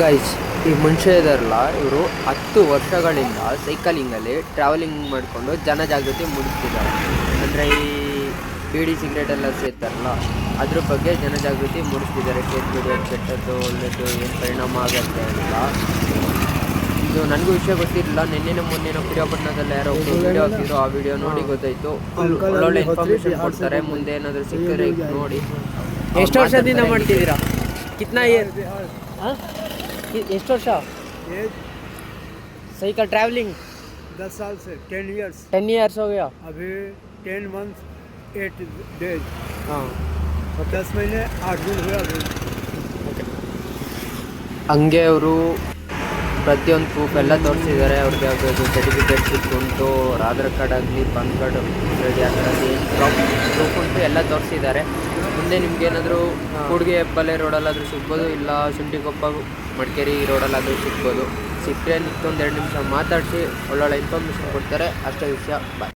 Guys, ಈ ಮನುಷ್ಯ ಇದಾರಲ್ಲ, ಇವರು 10 ವರ್ಷಗಳಿಂದ ಸೈಕಲಿಂಗಲ್ಲಿ ಟ್ರಾವೆಲಿಂಗ್ ಮಾಡಿಕೊಂಡು ಜನಜಾಗೃತಿ ಮೂಡಿಸ್ತಿದ್ದಾರೆ. ಅಂದರೆ ಈ ಬೀಡಿ ಸಿಗರೇಟ್ ಎಲ್ಲ ಸೇರ್ತಾರಲ್ಲ, ಅದ್ರ ಬಗ್ಗೆ ಜನಜಾಗೃತಿ ಮೂಡಿಸ್ತಿದ್ದಾರೆ. ಸೇರ್ಬಿಡಿ, ಕೆಟ್ಟದ್ದು ಒಳ್ಳೆಯದು ಏನು ಪರಿಣಾಮ ಆಗುತ್ತೆ ಅಂತ. ಇದು ನನಗೂ ವಿಷಯ ಗೊತ್ತಿರಲಿಲ್ಲ. ನಿನ್ನೆ ಮೊನ್ನೆ ಪಿರಿಯಾಪಟ್ಟಣದಲ್ಲಿ ಯಾರೋ ವಿಡಿಯೋ ಹಾಕಿದ್ರು. ಆ ವಿಡಿಯೋ ನೋಡಿ ಗೊತ್ತಾಯಿತು. ಒಳ್ಳೊಳ್ಳೆ ಇನ್ಫಾರ್ಮೇಷನ್ ಕೊಡ್ತಾರೆ. ಮುಂದೆ ಏನಾದರೂ ಸಿಕ್ಕರೆ ನೋಡಿ. ಎಷ್ಟು ವರ್ಷದಿಂದ ಮಾಡ್ತಿದ್ದೀರಾ? ಕಿತ್ನಾ ಇಯರ್? ಎಷ್ಟು ವರ್ಷ साइकिल ट्रैवलिंग? 10 साल से 10 ईयर्स 10 ईयर्स हो गया अभी 10 मंथ्स 8 डेज हाँ 10 महीने 8 दिन हुआ अभी ಹಂಗೆ ಅವರು ಪ್ರತಿಯೊಂದು ಪ್ರೂಫ್ ಎಲ್ಲ ತೋರಿಸಿದ್ದಾರೆ. ಅವ್ರಿಗೆ ಅದು ಸರ್ಟಿಫಿಕೇಟ್ ಉಂಟು, ಆಧಾರ್ ಕಾರ್ಡ್ ಆಗಲಿ, ಪಾನ್ ಕಾರ್ಡ್, ರೆಡಿ ಆಗಲಿ, ಪ್ರೂಫ್ ಉಂಟು, ಎಲ್ಲ ತೋರಿಸಿದ್ದಾರೆ. ಮುಂದೆ ನಿಮ್ಗೇನಾದರೂ ಕೂಡ್ಗೆ ಹೆಬ್ಬಾಲೆ ರೋಡಲ್ಲಾದರೂ ಸಿಗ್ಬೋದು, ಇಲ್ಲ ಶುಂಠಿಕೊಪ್ಪ ಮಡಿಕೇರಿ ರೋಡಲ್ಲಾದರೂ ಸಿಗ್ಬೋದು. ಸಿಕ್ಕರೆ ನಿಂತೊಂದು 2 ನಿಮಿಷ ಮಾತಾಡಿಸಿ ಒಳ್ಳೊಳ್ಳೆ ಇನ್ಫಾರ್ಮೇಷನ್ ಕೊಡ್ತಾರೆ. ಅಷ್ಟೇ ವಿಷಯ. ಬಾಯ್.